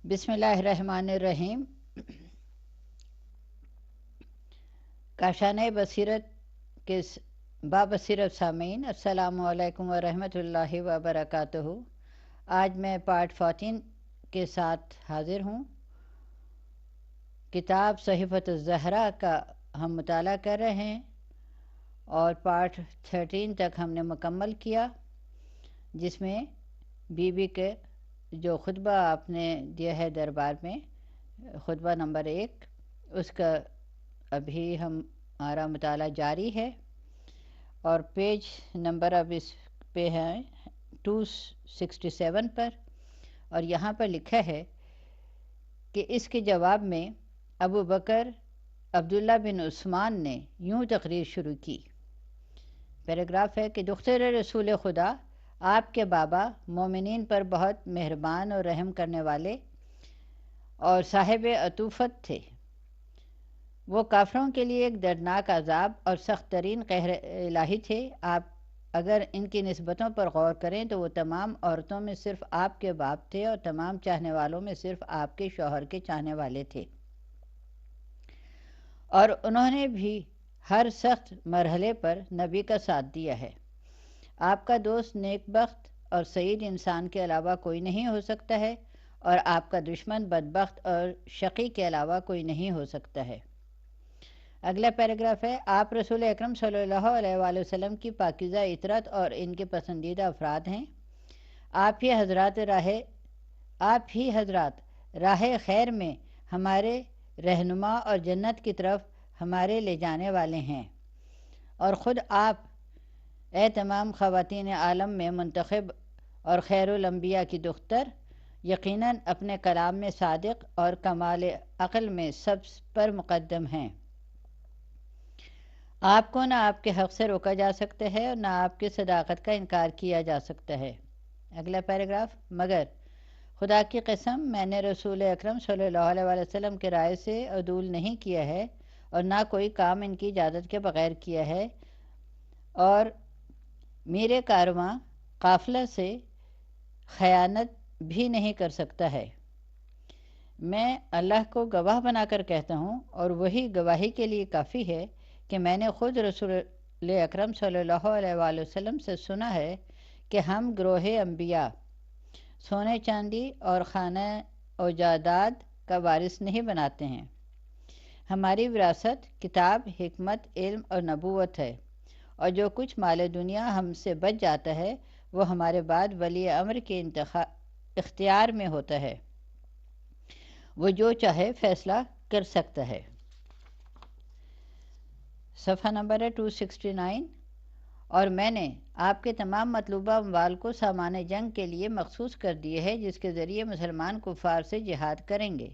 بسم اللہ الرحمن الرحیم۔ کاشانِ بصیرت کے بابصیرت سامعین، السلام علیکم ورحمۃ اللہ وبرکاتہ۔ آج میں پارٹ 14 کے ساتھ حاضر ہوں۔ کتاب صحیفۃ الزہرا کا ہم مطالعہ کر رہے ہیں اور پارٹ 13 تک ہم نے مکمل کیا، جس میں بی بی کے جو خطبہ آپ نے دیا ہے دربار میں، خطبہ نمبر 1، اس کا ابھی ہمارا مطالعہ جاری ہے، اور پیج نمبر اب اس پہ ہے 267 پر، اور یہاں پر لکھا ہے کہ اس کے جواب میں ابو بکر عبداللہ بن عثمان نے یوں تقریر شروع کی۔ پیراگراف ہے کہ دختر رسول خدا، آپ کے بابا مومنین پر بہت مہربان اور رحم کرنے والے اور صاحب عطوفت تھے۔ وہ کافروں کے لیے ایک دردناک عذاب اور سخت ترین قہر الہی تھے۔ آپ اگر ان کی نسبتوں پر غور کریں تو وہ تمام عورتوں میں صرف آپ کے باپ تھے اور تمام چاہنے والوں میں صرف آپ کے شوہر کے چاہنے والے تھے، اور انہوں نے بھی ہر سخت مرحلے پر نبی کا ساتھ دیا ہے۔ آپ کا دوست نیک بخت اور سعید انسان کے علاوہ کوئی نہیں ہو سکتا ہے، اور آپ کا دشمن بدبخت اور شقی کے علاوہ کوئی نہیں ہو سکتا ہے۔ اگلا پیراگراف ہے، آپ رسول اکرم صلی اللہ علیہ وآلہ وسلم کی پاکیزہ عطرت اور ان کے پسندیدہ افراد ہیں۔ آپ ہی حضرات راہ خیر میں ہمارے رہنما اور جنت کی طرف ہمارے لے جانے والے ہیں، اور خود آپ، اے تمام خواتین عالم میں منتخب اور خیر الانبیاء کی دختر، یقیناً اپنے کلام میں صادق اور کمال عقل میں سب پر مقدم ہیں۔ آپ کو نہ آپ کے حق سے روکا جا سکتا ہے اور نہ آپ کی صداقت کا انکار کیا جا سکتا ہے۔ اگلا پیراگراف، مگر خدا کی قسم، میں نے رسول اکرم صلی اللہ علیہ وآلہ وسلم کے رائے سے عدول نہیں کیا ہے اور نہ کوئی کام ان کی اجازت کے بغیر کیا ہے، اور میرے کارواں قافلہ سے خیانت بھی نہیں کر سکتا ہے۔ میں اللہ کو گواہ بنا کر کہتا ہوں، اور وہی گواہی کے لیے کافی ہے، کہ میں نے خود رسول اکرم صلی اللہ علیہ وآلہ وسلم سے سنا ہے کہ ہم گروہ انبیاء سونے چاندی اور خانہ و جائیداد کا وارث نہیں بناتے ہیں۔ ہماری وراثت کتاب، حکمت، علم اور نبوت ہے، اور جو کچھ مال دنیا ہم سے بچ جاتا ہے وہ ہمارے بعد ولی امر کے اختیار میں ہوتا ہے، وہ جو چاہے فیصلہ کر سکتا ہے۔ صفحہ نمبر ہے 269۔ اور میں نے آپ کے تمام مطلوبہ اموال کو سامان جنگ کے لیے مخصوص کر دیے ہے، جس کے ذریعے مسلمان کفار سے جہاد کریں گے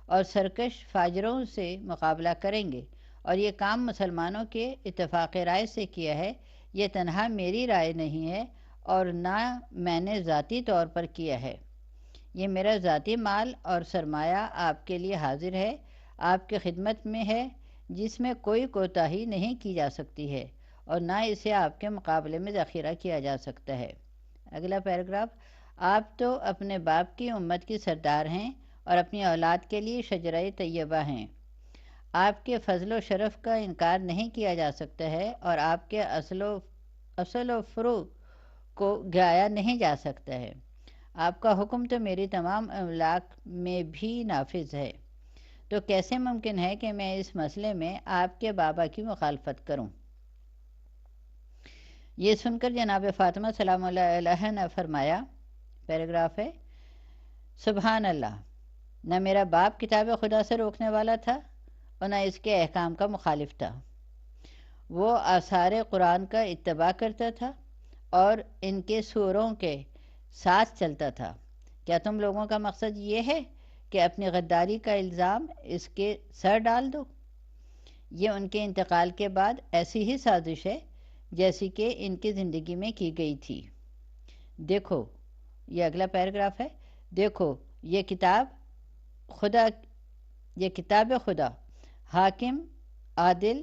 اور سرکش فاجروں سے مقابلہ کریں گے، اور یہ کام مسلمانوں کے اتفاق رائے سے کیا ہے۔ یہ تنہا میری رائے نہیں ہے اور نہ میں نے ذاتی طور پر کیا ہے، یہ میرا ذاتی مال اور سرمایہ آپ کے لیے حاضر ہے، آپ کی خدمت میں ہے، جس میں کوئی کوتاہی نہیں کی جا سکتی ہے، اور نہ اسے آپ کے مقابلے میں ذخیرہ کیا جا سکتا ہے۔ اگلا پیراگراف، آپ تو اپنے باپ کی امت کی سردار ہیں اور اپنی اولاد کے لیے شجرہ طیبہ ہیں۔ آپ کے فضل و شرف کا انکار نہیں کیا جا سکتا ہے، اور آپ کے اصل و فروع کو گایا نہیں جا سکتا ہے۔ آپ کا حکم تو میری تمام املاک میں بھی نافذ ہے، تو کیسے ممکن ہے کہ میں اس مسئلے میں آپ کے بابا کی مخالفت کروں؟ یہ سن کر جناب فاطمہ سلام اللہ علیہ نے فرمایا، پیراگراف ہے، سبحان اللہ، نہ میرا باپ کتاب خدا سے روکنے والا تھا اور نہ اس کے احکام کا مخالف تھا۔ وہ آثار قرآن کا اتباع کرتا تھا اور ان کے سوروں کے ساتھ چلتا تھا۔ کیا تم لوگوں کا مقصد یہ ہے کہ اپنی غداری کا الزام اس کے سر ڈال دو؟ یہ ان کے انتقال کے بعد ایسی ہی سازش ہے جیسی کہ ان کی زندگی میں کی گئی تھی۔ دیکھو، یہ اگلا پیراگراف ہے، دیکھو یہ کتاب خدا حاکم، عادل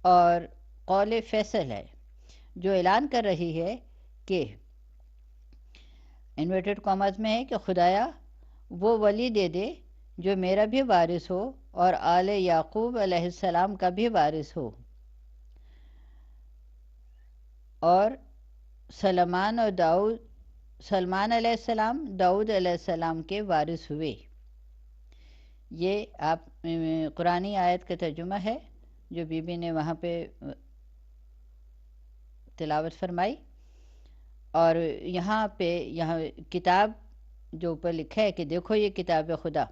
اور قول فیصل ہے، جو اعلان کر رہی ہے کہ انورٹڈ کاماز میں ہے کہ خدایا وہ ولی دے دے جو میرا بھی وارث ہو اور آل یعقوب علیہ السلام کا بھی وارث ہو۔ اور سلمان علیہ السلام داؤد علیہ السلام کے وارث ہوئے۔ یہ قرآنی آیت کا ترجمہ ہے جو بی بی نے وہاں پہ تلاوت فرمائی۔ اور یہاں کتاب جو اوپر لکھا ہے کہ دیکھو یہ کتاب خدا،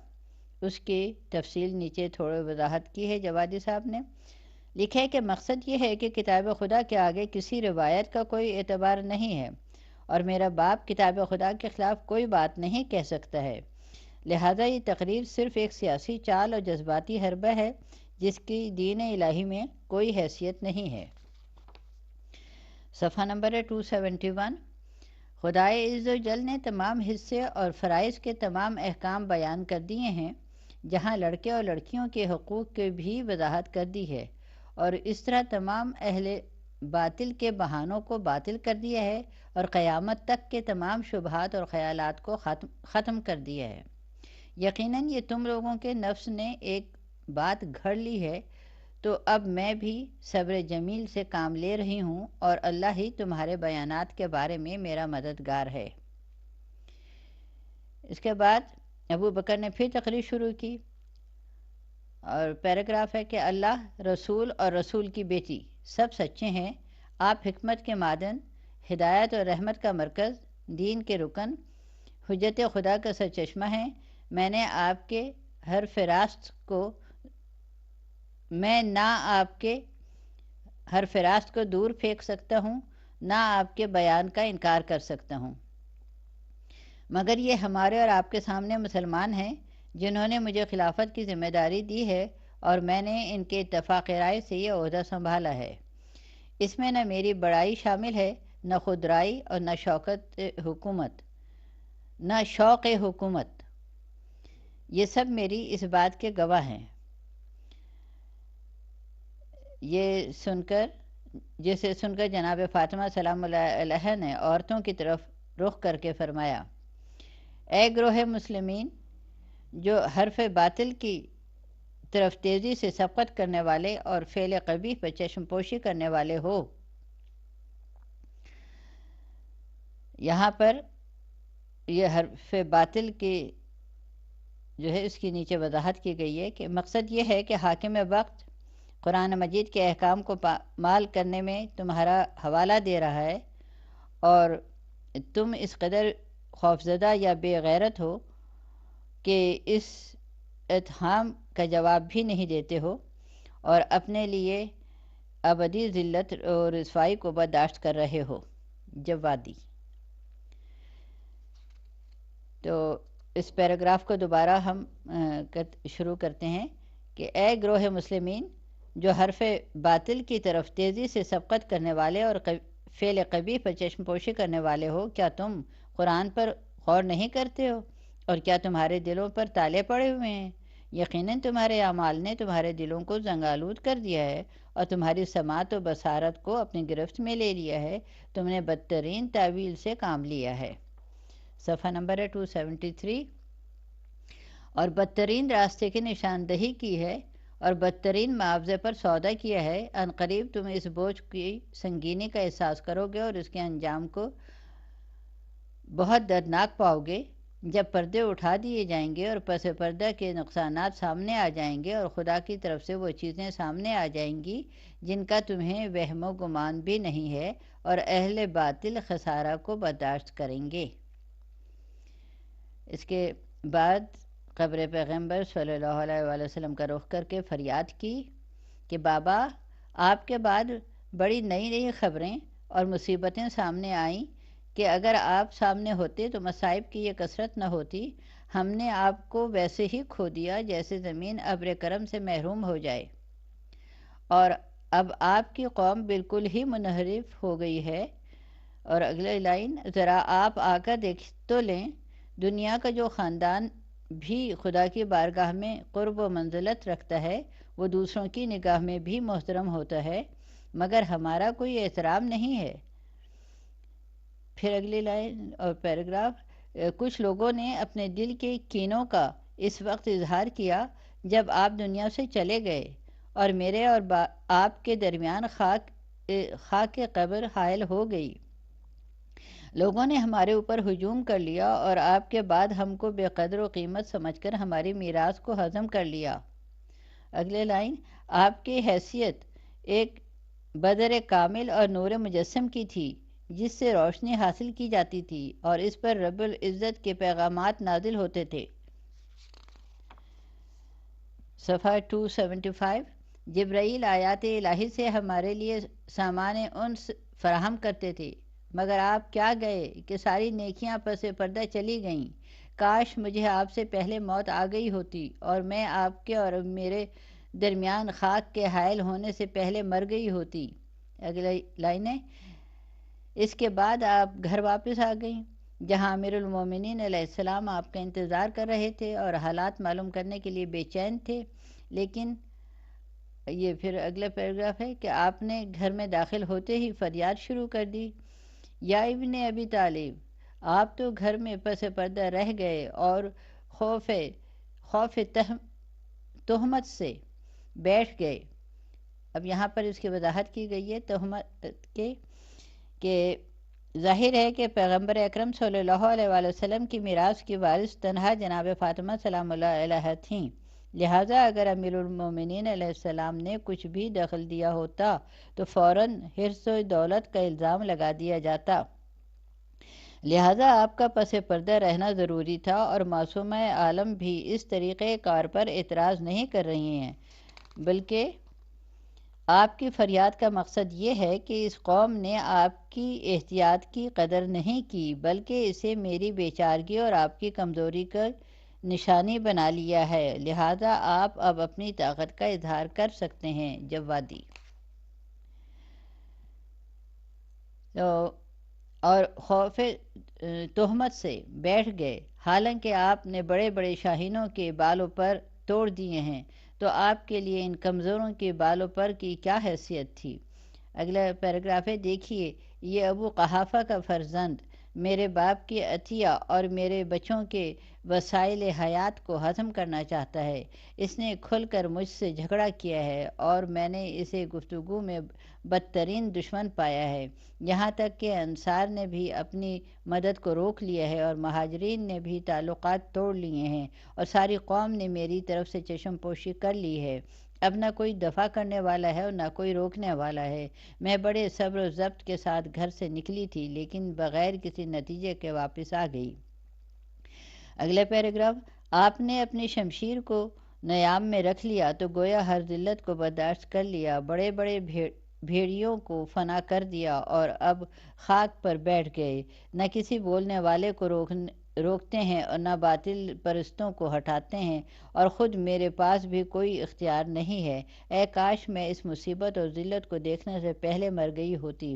اس کی تفصیل نیچے تھوڑی وضاحت کی ہے جوادی صاحب نے۔ لکھا ہے کہ مقصد یہ ہے کہ کتاب خدا کے آگے کسی روایت کا کوئی اعتبار نہیں ہے، اور میرا باپ کتاب خدا کے خلاف کوئی بات نہیں کہہ سکتا ہے، لہذا یہ تقریر صرف ایک سیاسی چال اور جذباتی حربہ ہے جس کی دین الہی میں کوئی حیثیت نہیں ہے۔ صفحہ نمبر ہے 271۔ خدائے عز و جل نے تمام حصے اور فرائض کے تمام احکام بیان کر دیے ہیں، جہاں لڑکے اور لڑکیوں کے حقوق کی بھی وضاحت کر دی ہے، اور اس طرح تمام اہل باطل کے بہانوں کو باطل کر دیا ہے، اور قیامت تک کے تمام شبہات اور خیالات کو ختم کر دیا ہے۔ یقیناً یہ تم لوگوں کے نفس نے ایک بات گھڑ لی ہے، تو اب میں بھی صبر جمیل سے کام لے رہی ہوں، اور اللہ ہی تمہارے بیانات کے بارے میں میرا مددگار ہے۔ اس کے بعد ابو بکر نے پھر تقریر شروع کی، اور پیراگراف ہے کہ اللہ، رسول اور رسول کی بیٹی سب سچے ہیں، آپ حکمت کے معدن، ہدایت اور رحمت کا مرکز، دین کے رکن، حجت خدا کا سرچشمہ ہیں۔ میں نہ آپ کے حرف راست کو دور پھینک سکتا ہوں، نہ آپ کے بیان کا انکار کر سکتا ہوں، مگر یہ ہمارے اور آپ کے سامنے مسلمان ہیں جنہوں نے مجھے خلافت کی ذمہ داری دی ہے، اور میں نے ان کے اتفاق رائے سے یہ عہدہ سنبھالا ہے۔ اس میں نہ میری بڑائی شامل ہے، نہ خودرائی، اور نہ شوق حکومت۔ یہ سب میری اس بات کے گواہ ہیں۔ جسے سن کر جناب فاطمہ سلام اللہ علیہ نے عورتوں کی طرف رخ کر کے فرمایا، اے گروہ مسلمین جو حرف باطل کی طرف تیزی سے سبقت کرنے والے اور فعل قبیح پر چشم پوشی کرنے والے ہو۔ یہاں پر یہ حرف باطل کی جو ہے اس کی نیچے وضاحت کی گئی ہے کہ مقصد یہ ہے کہ حاکم وقت قرآن مجید کے احکام کو پامال کرنے میں تمہارا حوالہ دے رہا ہے، اور تم اس قدر خوفزدہ یا بے غیرت ہو کہ اس اتہام کا جواب بھی نہیں دیتے ہو، اور اپنے لیے ابدی ذلت اور رسوائی کو برداشت کر رہے ہو۔ جوادی۔ تو اس پیراگراف کو دوبارہ ہم شروع کرتے ہیں کہ اے گروہ مسلمین جو حرف باطل کی طرف تیزی سے سبقت کرنے والے اور فعل قبیح پر چشم پوشی کرنے والے ہو، کیا تم قرآن پر غور نہیں کرتے ہو؟ اور کیا تمہارے دلوں پر تالے پڑے ہوئے ہیں؟ یقیناً تمہارے اعمال نے تمہارے دلوں کو زنگآلود کر دیا ہے، اور تمہاری سماعت و بصارت کو اپنی گرفت میں لے لیا ہے۔ تم نے بدترین تعویل سے کام لیا ہے۔ صفحہ نمبر ہے 273۔ اور بدترین راستے کی نشاندہی کی ہے، اور بدترین معاوضے پر سودا کیا ہے۔ ان قریب تم اس بوجھ کی سنگینی کا احساس کرو گے اور اس کے انجام کو بہت دردناک پاؤ گے، جب پردے اٹھا دیے جائیں گے اور پس پردہ کے نقصانات سامنے آ جائیں گے، اور خدا کی طرف سے وہ چیزیں سامنے آ جائیں گی جن کا تمہیں وہم و گمان بھی نہیں ہے، اور اہل باطل خسارہ کو برداشت کریں گے۔ اس کے بعد قبر پیغمبر صلی اللہ علیہ وآلہ وسلم کا رخ کر کے فریاد کی کہ بابا، آپ کے بعد بڑی نئی نئی خبریں اور مصیبتیں سامنے آئیں کہ اگر آپ سامنے ہوتے تو مصائب کی یہ کثرت نہ ہوتی۔ ہم نے آپ کو ویسے ہی کھو دیا جیسے زمین ابر کرم سے محروم ہو جائے، اور اب آپ کی قوم بالکل ہی منحرف ہو گئی ہے۔ اور اگلے لائن، ذرا آپ آ کر دیکھ تو لیں، دنیا کا جو خاندان بھی خدا کی بارگاہ میں قرب و منزلت رکھتا ہے، وہ دوسروں کی نگاہ میں بھی محترم ہوتا ہے، مگر ہمارا کوئی احترام نہیں ہے۔ پھر اگلی لائن اور پیراگراف، کچھ لوگوں نے اپنے دل کے کینوں کا اس وقت اظہار کیا جب آپ دنیا سے چلے گئے اور میرے اور آپ کے درمیان خاک قبر حائل ہو گئی۔ لوگوں نے ہمارے اوپر ہجوم کر لیا اور آپ کے بعد ہم کو بے قدر و قیمت سمجھ کر ہماری میراث کو ہضم کر لیا۔ اگلے لائن، آپ کی حیثیت ایک بدر کامل اور نور مجسم کی تھی جس سے روشنی حاصل کی جاتی تھی اور اس پر رب العزت کے پیغامات نازل ہوتے تھے۔ صفحہ 275، جبرائیل آیات الہی سے ہمارے لیے سامان انس فراہم کرتے تھے، مگر آپ کیا گئے کہ ساری نیکیاں پس پردہ چلی گئیں۔ کاش مجھے آپ سے پہلے موت آ گئی ہوتی اور میں آپ کے اور میرے درمیان خاک کے حائل ہونے سے پہلے مر گئی ہوتی۔ اگلی لائنیں، اس کے بعد آپ گھر واپس آ گئیں جہاں امیر المومنین علیہ السلام آپ کا انتظار کر رہے تھے اور حالات معلوم کرنے کے لیے بے چین تھے، لیکن یہ پھر اگلا پیراگراف ہے کہ آپ نے گھر میں داخل ہوتے ہی فریاد شروع کر دی، یا ابن ابی طالب، آپ تو گھر میں پس پردہ رہ گئے اور خوف تہمت سے بیٹھ گئے۔ اب یہاں پر اس کی وضاحت کی گئی ہے تہمت کے، کہ ظاہر ہے کہ پیغمبر اکرم صلی اللہ علیہ وآلہ وسلم کی میراث کی وارث تنہا جناب فاطمہ سلام اللہ علیہ تھیں، لہٰذا اگر امیر المومنین علیہ السلام نے کچھ بھی دخل دیا ہوتا تو فوراً حرص و دولت کا الزام لگا دیا جاتا، لہٰذا آپ کا پس پردہ رہنا ضروری تھا، اور معصومہ عالم بھی اس طریقۂ کار پر اعتراض نہیں کر رہی ہیں، بلکہ آپ کی فریاد کا مقصد یہ ہے کہ اس قوم نے آپ کی احتیاط کی قدر نہیں کی بلکہ اسے میری بیچارگی اور آپ کی کمزوری کا نشانی بنا لیا ہے، لہٰذا آپ اب اپنی طاقت کا اظہار کر سکتے ہیں۔ جوادی اور خوف تہمت سے بیٹھ گئے، حالانکہ آپ نے بڑے بڑے شاہینوں کے بالوں پر توڑ دیے ہیں، تو آپ کے لیے ان کمزوروں کے بالوں پر کی کیا حیثیت تھی۔ اگلا پیراگراف ہے، دیکھیے یہ ابو قحافہ کا فرزند میرے باپ کی عطیہ اور میرے بچوں کے وسائل حیات کو ہضم کرنا چاہتا ہے، اس نے کھل کر مجھ سے جھگڑا کیا ہے اور میں نے اسے گفتگو میں بدترین دشمن پایا ہے، یہاں تک کہ انصار نے بھی اپنی مدد کو روک لیا ہے اور مہاجرین نے بھی تعلقات توڑ لیے ہیں اور ساری قوم نے میری طرف سے چشم پوشی کر لی ہے، اب نہ کوئی دفاع کرنے والا ہے اور نہ کوئی روکنے والا ہے۔ میں بڑے صبر و ضبط کے ساتھ گھر سے نکلی تھی لیکن بغیر کسی نتیجے کے واپس آ گئی۔ اگلے پیراگراف، آپ نے اپنی شمشیر کو نیام میں رکھ لیا تو گویا ہر ذلت کو برداشت کر لیا، بڑے بڑے بھیڑیوں کو فنا کر دیا اور اب خاک پر بیٹھ گئے، نہ کسی بولنے والے کو روکتے ہیں اور نہ باطل پرستوں کو ہٹاتے ہیں، اور خود میرے پاس بھی کوئی اختیار نہیں ہے، اے کاش میں اس مصیبت اور ذلت کو دیکھنے سے پہلے مر گئی ہوتی۔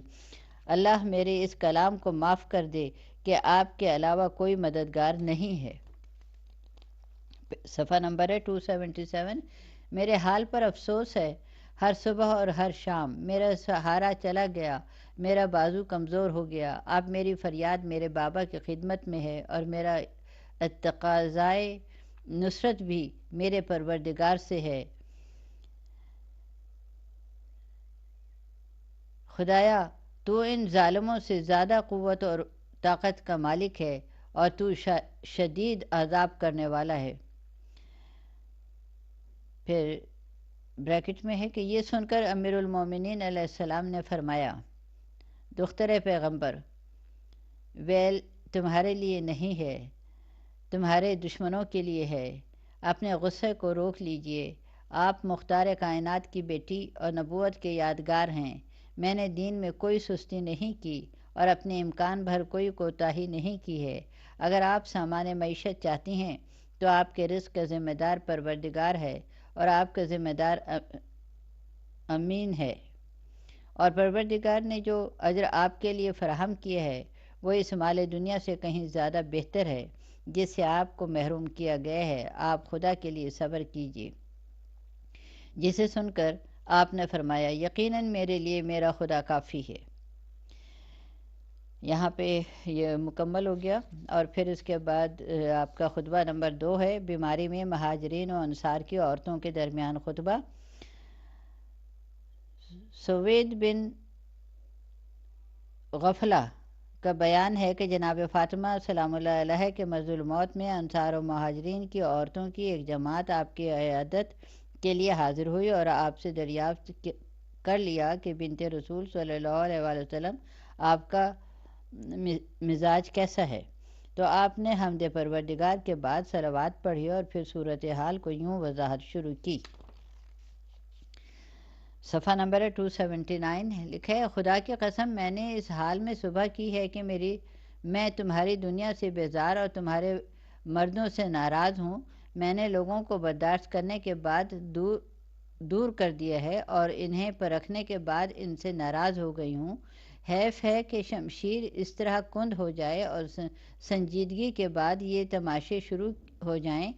اللہ میرے اس کلام کو معاف کر دے کہ آپ کے علاوہ کوئی مددگار نہیں ہے۔ صفحہ نمبر ہے 277، میرے حال پر افسوس ہے، ہر صبح اور ہر شام میرا سہارا چلا گیا، میرا بازو کمزور ہو گیا، اب میری فریاد میرے بابا کی خدمت میں ہے اور میرا تقاضائے نصرت بھی میرے پروردگار سے ہے۔ خدایا تو ان ظالموں سے زیادہ قوت اور طاقت کا مالک ہے اور تو شدید عذاب کرنے والا ہے۔ پھر بریکٹ میں ہے کہ یہ سن کر امیر المومنین علیہ السلام نے فرمایا، دختر پیغمبر، ویل تمہارے لیے نہیں ہے، تمہارے دشمنوں کے لیے ہے، اپنے غصے کو روک لیجئے، آپ مختار کائنات کی بیٹی اور نبوت کے یادگار ہیں، میں نے دین میں کوئی سستی نہیں کی اور اپنے امکان بھر کوئی کوتاہی نہیں کی ہے، اگر آپ سامان معیشت چاہتی ہیں تو آپ کے رزق کا ذمہ دار پروردگار ہے اور آپ کا ذمہ دار امین ہے، اور پروردگار نے جو اجر آپ کے لیے فراہم کیا ہے وہ اس مال دنیا سے کہیں زیادہ بہتر ہے جس سے آپ کو محروم کیا گیا ہے، آپ خدا کے لیے صبر کیجیے۔ جسے سن کر آپ نے فرمایا، یقیناً میرے لیے میرا خدا کافی ہے۔ یہاں پہ یہ مکمل ہو گیا، اور پھر اس کے بعد آپ کا خطبہ نمبر 2 ہے بیماری میں مہاجرین و انصار کی عورتوں کے درمیان خطبہ۔ سوید بن غفلہ کا بیان ہے کہ جناب فاطمہ سلام اللہ علیہ کے مرض الموت میں انصار و مہاجرین کی عورتوں کی ایک جماعت آپ کی عیادت کے لیے حاضر ہوئی اور آپ سے دریافت کر لیا کہ بنت رسول صلی اللہ علیہ وآلہ وسلم آپ کا مزاج کیسا ہے، تو آپ نے حمد پروردگار کے بعد صلوات پڑھی اور پھر صورتحال کو یوں وضاحت شروع کی۔ صفحہ نمبر 279 ہے، لکھا ہے خدا کی قسم میں نے اس حال میں صبح کی ہے کہ میں تمہاری دنیا سے بیزار اور تمہارے مردوں سے ناراض ہوں۔ میں نے لوگوں کو برداشت کرنے کے بعد دور کر دیا ہے اور انہیں پرکھنے کے بعد ان سے ناراض ہو گئی ہوں۔ حیف ہے کہ شمشیر اس طرح کند ہو جائے اور سنجیدگی کے بعد یہ تماشے شروع ہو جائیں،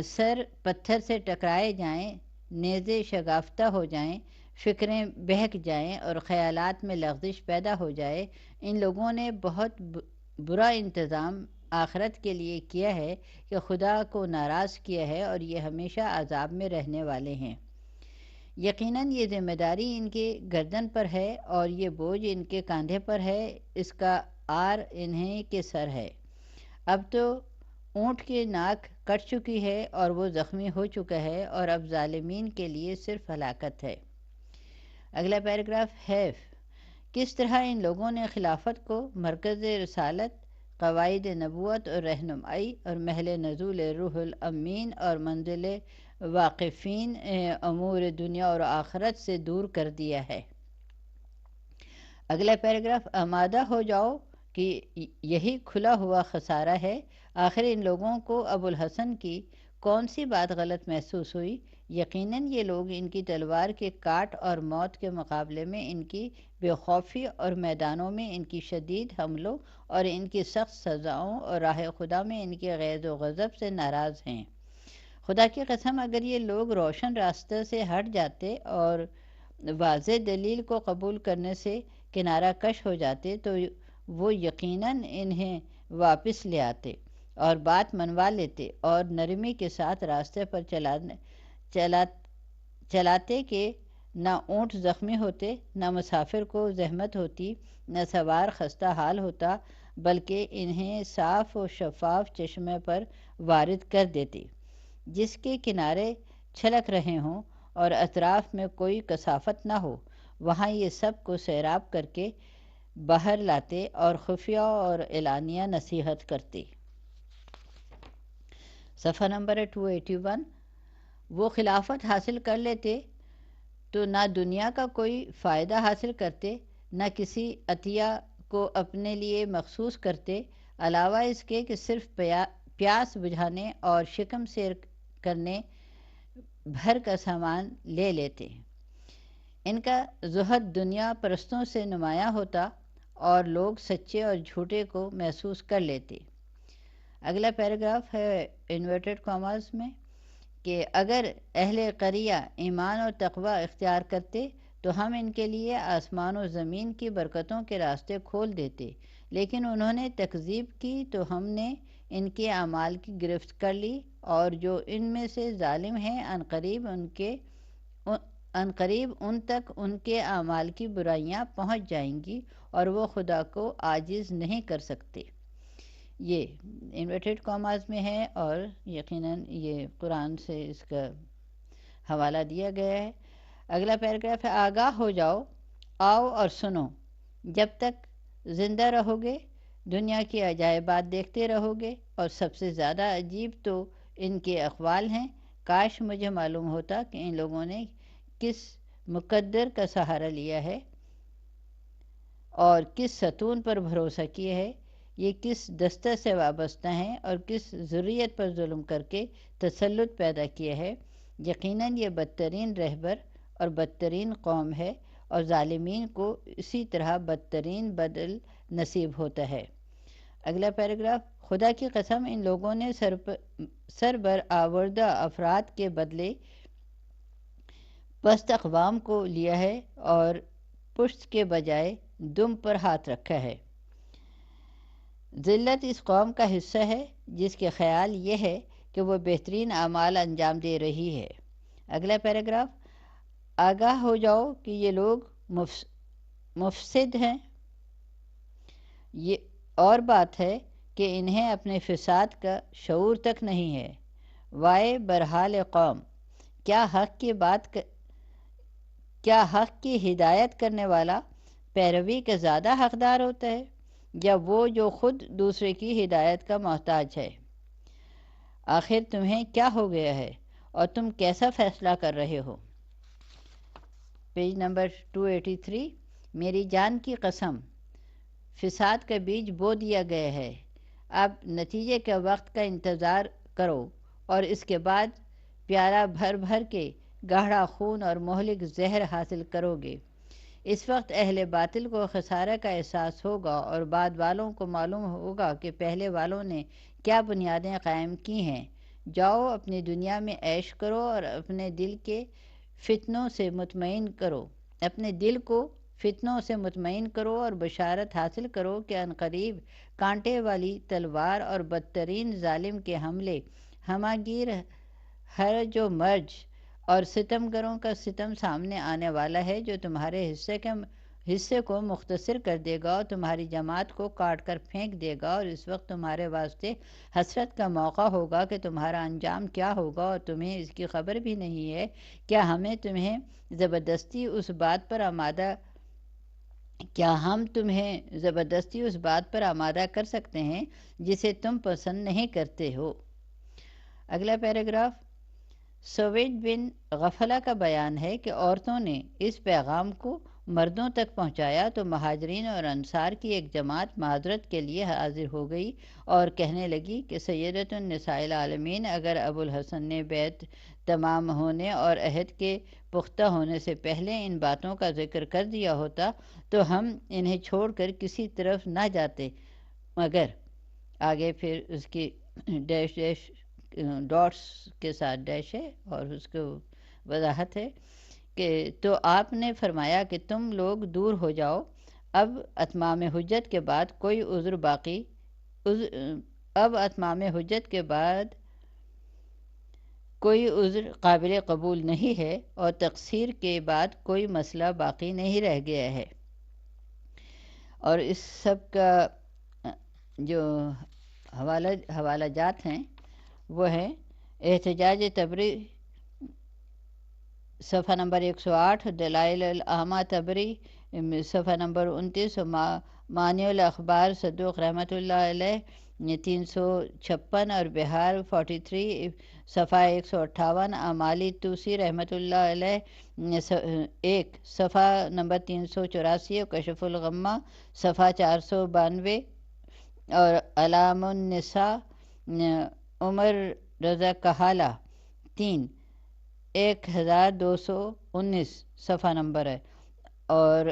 سر پتھر سے ٹکرائے جائیں، نیزے شگافتہ ہو جائیں، فکریں بہک جائیں اور خیالات میں لغزش پیدا ہو جائے۔ ان لوگوں نے بہت برا انتظام آخرت کے لیے کیا ہے کہ خدا کو ناراض کیا ہے اور یہ ہمیشہ عذاب میں رہنے والے ہیں۔ یقیناً یہ ذمہ داری ان کے گردن پر ہے اور یہ بوجھ ان کے کاندھے پر ہے، اس کا آر انہیں کے سر ہے۔ اب تو اونٹ کی ناک کٹ چکی ہے اور وہ زخمی ہو چکا ہے اور اب ظالمین کے لیے صرف ہلاکت ہے۔ اگلا پیراگراف حیف، کس طرح ان لوگوں نے خلافت کو مرکز رسالت، قواعد نبوت اور رہنمائی اور محل نزول روح الامین اور منزل واقفین امور دنیا اور آخرت سے دور کر دیا ہے۔ اگلا پیراگراف آمادہ ہو جاؤ کہ یہی کھلا ہوا خسارہ ہے۔ آخر ان لوگوں کو ابو الحسن کی کون سی بات غلط محسوس ہوئی؟ یقیناً یہ لوگ ان کی تلوار کے کاٹ اور موت کے مقابلے میں ان کی بے خوفی اور میدانوں میں ان کی شدید حملوں اور ان کی سخت سزاؤں اور راہ خدا میں ان کے غیظ و غضب سے ناراض ہیں۔ خدا کی قسم اگر یہ لوگ روشن راستے سے ہٹ جاتے اور واضح دلیل کو قبول کرنے سے کنارہ کش ہو جاتے تو وہ یقیناً انہیں واپس لے آتے اور بات منوا لیتے اور نرمی کے ساتھ راستے پر چلاتے کہ نہ اونٹ زخمی ہوتے، نہ مسافر کو زحمت ہوتی، نہ سوار خستہ حال ہوتا، بلکہ انہیں صاف و شفاف چشمے پر وارد کر دیتے جس کے کنارے چھلک رہے ہوں اور اطراف میں کوئی کثافت نہ ہو۔ وہاں یہ سب کو سیراب کر کے باہر لاتے اور خفیہ اور اعلانیہ نصیحت کرتے۔ صفحہ نمبر 281، وہ خلافت حاصل کر لیتے تو نہ دنیا کا کوئی فائدہ حاصل کرتے، نہ کسی عطیہ کو اپنے لیے مخصوص کرتے، علاوہ اس کے کہ صرف پیاس بجھانے اور شکم سیر کرنے بھر کا سامان لے لیتے۔ ان کا زہد دنیا پرستوں سے نمایاں ہوتا اور لوگ سچے اور جھوٹے کو محسوس کر لیتے۔ اگلا پیراگراف ہے انورٹڈ کاماز میں کہ اگر اہل قریہ ایمان اور تقوی اختیار کرتے تو ہم ان کے لیے آسمان و زمین کی برکتوں کے راستے کھول دیتے، لیکن انہوں نے تکذیب کی تو ہم نے ان کے اعمال کی گرفت کر لی، اور جو ان میں سے ظالم ہیں عنقریب ان تک ان کے اعمال کی برائیاں پہنچ جائیں گی اور وہ خدا کو عاجز نہیں کر سکتے۔ یہ انورٹڈ کاماز میں ہے اور یقیناً یہ قرآن سے اس کا حوالہ دیا گیا ہے۔ اگلا پیراگراف ہے آگاہ ہو جاؤ، آؤ اور سنو، جب تک زندہ رہو گے دنیا کی عجائبات دیکھتے رہو گے، اور سب سے زیادہ عجیب تو ان کے اقوال ہیں۔ کاش مجھے معلوم ہوتا کہ ان لوگوں نے کس مقدر کا سہارا لیا ہے اور کس ستون پر بھروسہ کیا ہے، یہ کس دستہ سے وابستہ ہیں اور کس ذریت پر ظلم کر کے تسلط پیدا کیا ہے۔ یقیناً یہ بدترین رہبر اور بدترین قوم ہے اور ظالمین کو اسی طرح بدترین بدل نصیب ہوتا ہے۔ اگلا پیراگراف، خدا کی قسم ان لوگوں نے سر بر آوردہ افراد کے بدلے پست اقوام کو لیا ہے اور پشت کے بجائے دم پر ہاتھ رکھا ہے۔ ذلت اس قوم کا حصہ ہے جس کے خیال یہ ہے کہ وہ بہترین اعمال انجام دے رہی ہے۔ اگلا پیراگراف، آگاہ ہو جاؤ کہ یہ لوگ مفسد ہیں، یہ اور بات ہے کہ انہیں اپنے فساد کا شعور تک نہیں ہے۔ وائے برحال قوم، کیا حق کی ہدایت کرنے والا پیروی کا زیادہ حقدار ہوتا ہے یا وہ جو خود دوسرے کی ہدایت کا محتاج ہے؟ آخر تمہیں کیا ہو گیا ہے اور تم کیسا فیصلہ کر رہے ہو؟ پیج نمبر 283، میری جان کی قسم، فساد کا بیج بو دیا گیا ہے، اب نتیجے کے وقت کا انتظار کرو اور اس کے بعد پیالہ بھر بھر کے گاڑھا خون اور مہلک زہر حاصل کرو گے۔ اس وقت اہل باطل کو خسارہ کا احساس ہوگا اور بعد والوں کو معلوم ہوگا کہ پہلے والوں نے کیا بنیادیں قائم کی ہیں۔ جاؤ اپنی دنیا میں عیش کرو اور اپنے دل کو فتنوں سے مطمئن کرو اور بشارت حاصل کرو کہ عنقریب کانٹے والی تلوار اور بدترین ظالم کے حملے، ہماگیر ہرج و مرج اور ستمگروں کا ستم سامنے آنے والا ہے جو تمہارے حصے کو مختصر کر دے گا اور تمہاری جماعت کو کاٹ کر پھینک دے گا، اور اس وقت تمہارے واسطے حسرت کا موقع ہوگا کہ تمہارا انجام کیا ہوگا اور تمہیں اس کی خبر بھی نہیں ہے۔ کیا ہم تمہیں زبردستی اس بات پر آمادہ کر سکتے ہیں جسے تم پسند نہیں کرتے ہو؟ اگلا پیراگراف، سوید بن غفلہ کا بیان ہے کہ عورتوں نے اس پیغام کو مردوں تک پہنچایا تو مہاجرین اور انصار کی ایک جماعت معذرت کے لیے حاضر ہو گئی اور کہنے لگی کہ سیدۃ النساء العالمین، اگر ابو الحسن نے بیعت تمام ہونے اور عہد کے پختہ ہونے سے پہلے ان باتوں کا ذکر کر دیا ہوتا تو ہم انہیں چھوڑ کر کسی طرف نہ جاتے، مگر آگے پھر اس کی ڈیش ڈیش ڈاٹس کے ساتھ ڈیش ہے اور اس کو وضاحت ہے کہ تو آپ نے فرمایا کہ تم لوگ دور ہو جاؤ، اب اتمام حجت کے بعد کوئی عذر قابل قبول نہیں ہے اور تقصیر کے بعد کوئی مسئلہ باقی نہیں رہ گیا ہے۔ اور اس سب کا جو حوالہ جات ہیں وہ ہیں احتجاج تبری صفحہ نمبر 108، دلائل العامہ تبری صفحہ نمبر 29، مانع الاخبار صدوق رحمۃ اللہ علیہ 356 اور بہار 43 صفحہ 158، اعمالی توسی رحمۃ اللہ علیہ 1 صفحہ نمبر 384، اور کشف الغمہ صفحہ 492، اور علام النساء عمر رضا کہالہ 3 1219 صفحہ نمبر ہے، اور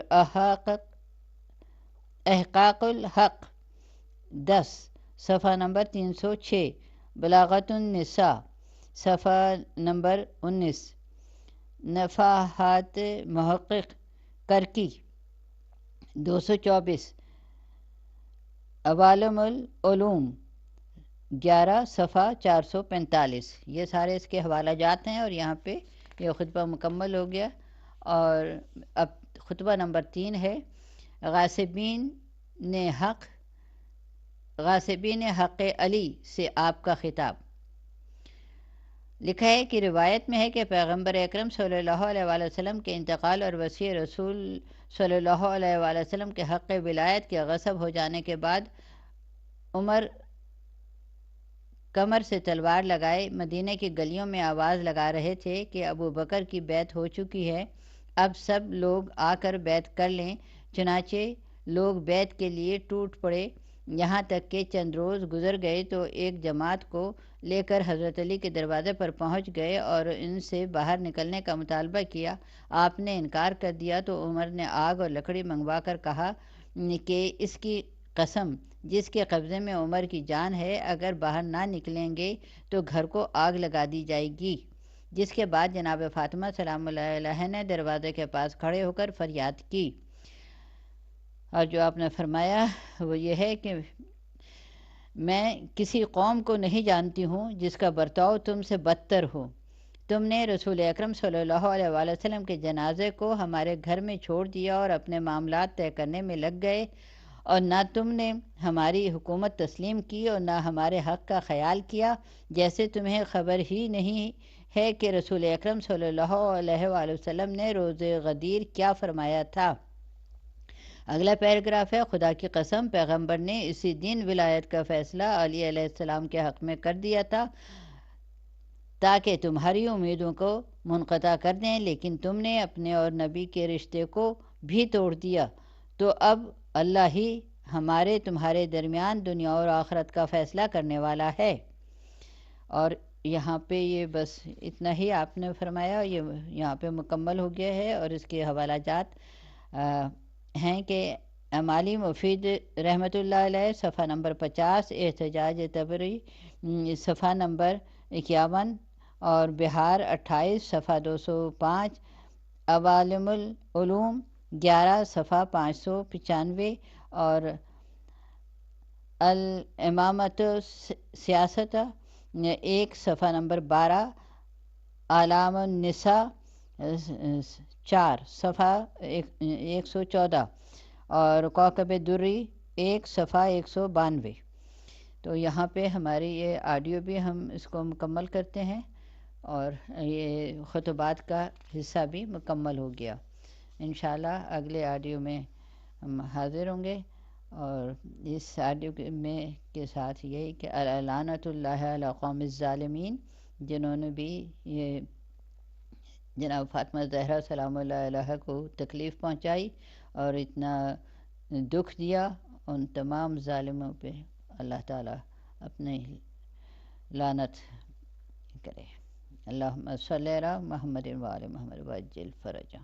احقاق الحق 10 صفحہ نمبر 306، بلاغت النساء صفحہ نمبر 19، نفحات محقق کرکی 224، عوالم العلوم 11 صفحہ 445۔ یہ سارے اس کے حوالہ جات ہیں، اور یہاں پہ یہ خطبہ مکمل ہو گیا۔ اور اب خطبہ نمبر 3 ہے، غاصبین حق علی سے آپ کا خطاب۔ لکھا ہے کہ روایت میں ہے کہ پیغمبر اکرم صلی اللہ علیہ وآلہ وسلم کے انتقال اور وصی رسول صلی اللہ علیہ وآلہ وسلم کے حق ولایت کے غصب ہو جانے کے بعد عمر کمر سے تلوار لگائے مدینہ کی گلیوں میں آواز لگا رہے تھے کہ ابو بکر کی بیعت ہو چکی ہے، اب سب لوگ آ کر بیعت کر لیں۔ چنانچہ لوگ بیعت کے لیے ٹوٹ پڑے، یہاں تک کہ چند روز گزر گئے تو ایک جماعت کو لے کر حضرت علی کے دروازے پر پہنچ گئے اور ان سے باہر نکلنے کا مطالبہ کیا۔ آپ نے انکار کر دیا تو عمر نے آگ اور لکڑی منگوا کر کہا کہ اس کی قسم جس کے قبضے میں عمر کی جان ہے، اگر باہر نہ نکلیں گے تو گھر کو آگ لگا دی جائے گی۔ جس کے بعد جناب فاطمہ سلام اللہ علیہ نے دروازے کے پاس کھڑے ہو کر فریاد کی، اور جو آپ نے فرمایا وہ یہ ہے کہ میں کسی قوم کو نہیں جانتی ہوں جس کا برتاؤ تم سے بدتر ہو۔ تم نے رسول اکرم صلی اللہ علیہ وآلہ وسلم کے جنازے کو ہمارے گھر میں چھوڑ دیا اور اپنے معاملات طے کرنے میں لگ گئے، اور نہ تم نے ہماری حکومت تسلیم کی اور نہ ہمارے حق کا خیال کیا، جیسے تمہیں خبر ہی نہیں ہے کہ رسول اکرم صلی اللہ علیہ وآلہ وسلم نے روز غدیر کیا فرمایا تھا۔ اگلا پیراگراف ہے: خدا کی قسم، پیغمبر نے اسی دن ولایت کا فیصلہ علی علیہ السلام کے حق میں کر دیا تھا تاکہ تمہاری امیدوں کو منقطع کر دیں، لیکن تم نے اپنے اور نبی کے رشتے کو بھی توڑ دیا، تو اب اللہ ہی ہمارے تمہارے درمیان دنیا اور آخرت کا فیصلہ کرنے والا ہے۔ اور یہاں پہ یہ بس اتنا ہی آپ نے فرمایا، یہ یہاں پہ مکمل ہو گیا ہے، اور اس کے حوالہ جات ہیں کہ امالی مفید رحمۃ اللہ علیہ صفحہ نمبر 50، احتجاج تبری صفحہ نمبر 51، اور بہار 28 صفحہ 205، عوالم العلوم 11 صفحہ 595، اور الامامت سیاست 1 صفحہ نمبر 12، اعلام النساء 4 صفحہ 114، اور کوكب دری 1 صفحہ 192۔ تو یہاں پہ ہماری یہ آڈیو بھی ہم اس کو مکمل کرتے ہیں، اور یہ خطبات کا حصہ بھی مکمل ہو گیا۔ انشاءاللہ اگلے آڈیو میں ہم حاضر ہوں گے، اور اس آڈیو میں کے ساتھ یہی کہ لعنت اللہ علی قوم الظالمین، جنہوں نے بھی یہ جناب فاطمہ زہرا سلام اللہ علیہ کو تکلیف پہنچائی اور اتنا دکھ دیا، ان تمام ظالموں پہ اللہ تعالیٰ اپنے لعنت کرے۔ اللہم صلی علی محمد و آل محمد وعجل فرجہ۔